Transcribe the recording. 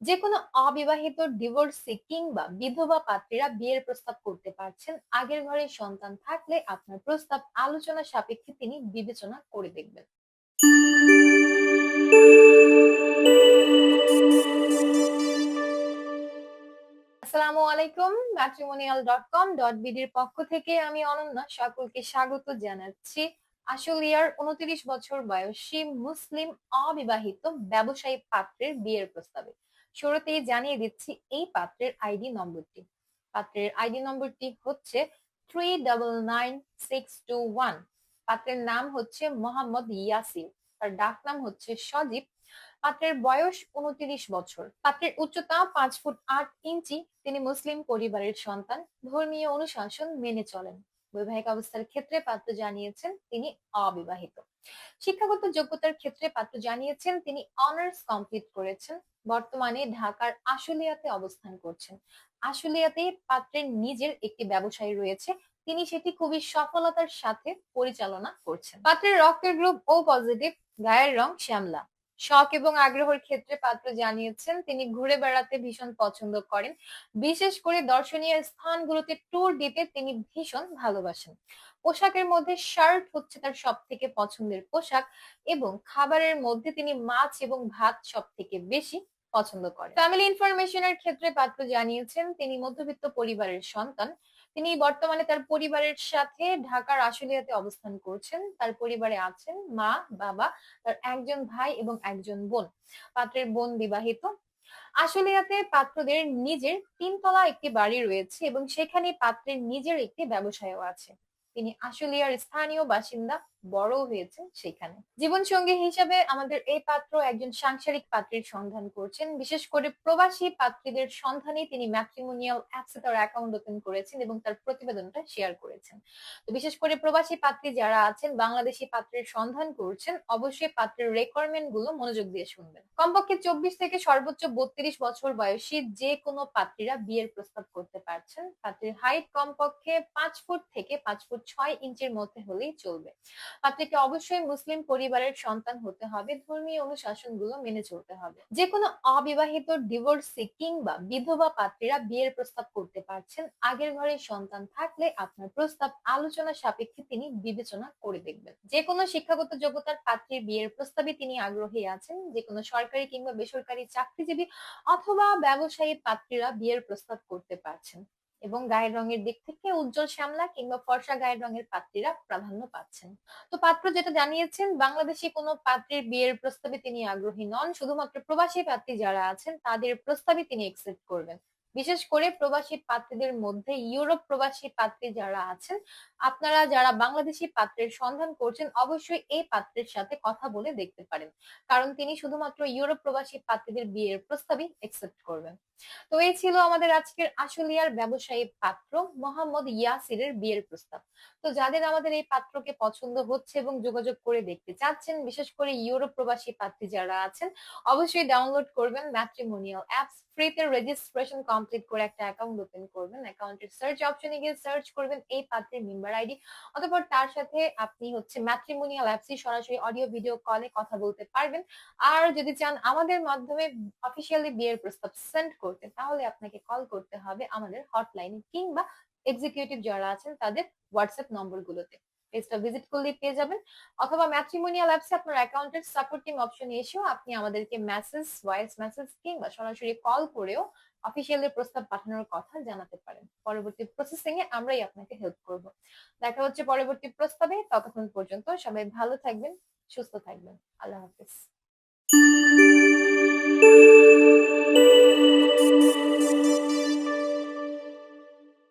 যেকোনো অবিবাহিত ডিভোর্সি কিংবা বিধবা পাত্রীরা বিয়ের প্রস্তাব করতে পারছেন। আগের ঘরে সন্তান থাকলে আপনার প্রস্তাব আলোচনা সাপেক্ষে তিনি বিবেচনা করে দেখবেন। আসসালামু আলাইকুম। matrimonial.com.bd-র পক্ষ থেকে আমি অনন্যা সকলকে স্বাগত জানাচ্ছি আশুলিয়ার 29 বছর বয়সী মুসলিম অবিবাহিত ব্যবসায়ী পাত্রের বিয়ের প্রস্তাবে। শুরুতেই জানিয়ে দিচ্ছি এই পাত্রের আইডি নম্বরটি। পাত্রের আইডি নম্বরটি হচ্ছে 399621। পাত্রের নাম হচ্ছে মোহাম্মদ ইয়াসির। তার ডাক নাম হচ্ছে সজীব। পাত্রের বয়স 29 বছর। পাত্রের উচ্চতা 5 ফুট 8 ইঞ্চি। তিনি মুসলিম পরিবারের সন্তান। ধর্মীয় অনুশাসন মেনে চলেন। বৈবাহিক অবস্থার ক্ষেত্রে পাত্র জানিয়েছেন তিনি অবিবাহিত। শিক্ষাগত যোগ্যতার ক্ষেত্রে পাত্র জানিয়েছেন তিনি অনার্স কমপ্লিট করেছেন। বর্তমানে ঢাকার আশুলিয়াতে অবস্থান করছেন। আশুলিয়াতে পাত্রের নিজের একটি ব্যবসায় রয়েছে। তিনি সেটি খুবই সফলতার সাথে পরিচালনা করছেন। পাত্রের রক্তের গ্রুপ ও পজিটিভ। গায়ের রং শ্যামলা। শখ এবং আগ্রহের ক্ষেত্রে পাত্র জানিয়েছেন তিনি ঘুরে বেড়াতে ভীষণ পছন্দ করেন। বিশেষ করে দর্শনীয় স্থানগুলোতে ট্যুর দিতে তিনি ভীষণ ভালোবাসেন। পোশাকের মধ্যে শার্ট হচ্ছে তার সব থেকে পছন্দের পোশাক এবং খাবারের মধ্যে তিনি মাছ এবং ভাত সব থেকে বেশি পছন্দ করেন। ফ্যামিলি ইনফরমেশনের ক্ষেত্রে পাত্র জানিয়েছেন তিনি মধ্যবিত্ত পরিবারের সন্তান। তিনি বর্তমানে তার পরিবারের সাথে ঢাকার আশুলিয়াতে অবস্থান করছেন। তার পরিবারে আছেন মা, বাবা, তার একজন ভাই এবং একজন বোন। পাত্রের বোন বিবাহিত। আশুলিয়াতে পাত্রদের নিজের 3 তলা একটি বাড়ি রয়েছে এবং সেখানে পাত্রের নিজের একটি ব্যবসায়ও আছে। তিনি আশুলিয়ার স্থানীয় বাসিন্দা, বড় হয়েছেন সেখানে। জীবন সঙ্গী হিসেবে আমাদের এই পাত্র একজন সাংসারিক পাত্রীর সন্ধান করছেন। বিশেষ করে প্রবাসী পাত্রীদের সন্ধানে তিনি ম্যাট্রিমোনিয়াল অ্যাপসে তার অ্যাকাউন্ট ওপেন করেছেন এবং তার প্রতিবেদনটা শেয়ার করেছেন। তো বিশেষ করে প্রবাসী পাত্রী যারা আছেন, বাংলাদেশি পাত্রের সন্ধান করছেন, অবশ্যই পাত্রের রিকোয়ারমেন্ট গুলো মনোযোগ দিয়ে শুনবেন। কমপক্ষে 24 থেকে সর্বোচ্চ 32 বছর বয়সী যে কোনো পাত্রীরা বিয়ের প্রস্তাব করতে পারছেন। পাত্রীর হাইট কমপক্ষে 5 ফুট থেকে 5 ফুট 6 ইঞ্চির মধ্যে হলেই চলবে। পাত্রীকে অবশ্যই মুসলিম পরিবারের সন্তান হতে হবে। ধর্মীয় অনুশাসনগুলো মেনে চলতে হবে। যে কোনো অবিবাহিত ডিভোর্সি কিংবা বিধবা পাত্রীরা বিয়ের প্রস্তাব করতে পারছেন। আগের ঘরে সন্তান থাকলে আপনার প্রস্তাব আলোচনা সাপেক্ষে তিনি বিবেচনা করে দেখবেন। যে কোনো শিক্ষাগত যোগ্যতার পাত্রীর বিয়ের প্রস্তাবে তিনি আগ্রহী আছেন। যে কোনো সরকারি কিংবা বেসরকারি চাকরিজীবী অথবা ব্যবসায়ী পাত্রীরা বিয়ের প্রস্তাব করতে পারছেন এবং গায়ের রঙের দিক থেকে উজ্জ্বল শ্যামলা কিংবা ফর্সা গায়ের রঙের পাত্রীরা প্রাধান্য পাচ্ছেন। তো পাত্র যেটা জানিয়েছেন, বাংলাদেশি কোনো পাত্রের বিয়ের প্রস্তাবে তিনি আগ্রহী নন। শুধুমাত্র প্রবাসী পাত্রী যারা আছেন তাদের প্রস্তাবে তিনি একসেপ্ট করবেন। বিশেষ করে প্রবাসী পাত্রীদের মধ্যে ইউরোপ প্রবাসী পাত্রী যারা আছেন, আপনারা যারা বাংলাদেশি পাত্রের সন্ধান করছেন অবশ্যই এই পাত্রের সাথে কথা বলে দেখতে পারেন, কারণ তিনি শুধুমাত্র ইউরোপ প্রবাসী পাত্রীদের বিয়ের প্রস্তাবই একসেপ্ট করবেন। তো এই ছিল আমাদের আজকের আশুলিয়ার ব্যবসায়ী পাত্র মোহাম্মদ ইয়াসিরের বিয়ের প্রস্তাব। তো যাদের আমাদের এই পাত্রকে পছন্দ হচ্ছে এবং যোগাযোগ করে দেখতে চাচ্ছেন, বিশেষ করে ইউরোপ প্রবাসী পাত্রী যারা আছেন, অবশ্যই ডাউনলোড করবেন ম্যাট্রিমোনিয়াল অ্যাপস। ফ্রিতে রেজিস্ট্রেশন কমপ্লিট করে একটা অ্যাকাউন্ট ওপেন করবেন। অ্যাকাউন্টের সার্চ অপশনে গিয়ে সার্চ করবেন এই পাত্রের মেম্বার আইডি। অতঃপর তার সাথে আপনি হচ্ছে ম্যাট্রিমোনিয়াল অ্যাপসে সরাসরি অডিও ভিডিও কলে কথা বলতে পারবেন। আর যদি চান আমাদের মাধ্যমে অফিসিয়ালি বিয়ের প্রস্তাব সেন্ড করতে, তাহলে আপনাকে কল করতে হবে আমাদের হটলাইনে কিংবা এক্সিকিউটিভ যারা আছেন তাদের হোয়াটসঅ্যাপ নম্বরগুলোতে। পেজটা ভিজিট করলে পেয়ে যাবেন, অথবা ম্যাট্রিমোনিয়াল অ্যাপসে আপনার অ্যাকাউন্টের সাপোর্ট টিম অপশনে এসেও আপনি আমাদেরকে মেসেজ, ভয়েস মেসেজ কিংবা সরাসরি কল করেও অফিসিয়ালি প্রস্তাব পাঠানোর কথা জানাতে পারেন। পরবর্তী প্রসেসিং এ আমরাই আপনাকে হেল্প করব। দেখা হচ্ছে পরবর্তী প্রস্তাবে। ততক্ষণ পর্যন্ত সবাই ভালো থাকবেন, সুস্থ থাকবেন। আল্লাহ হাফেজ।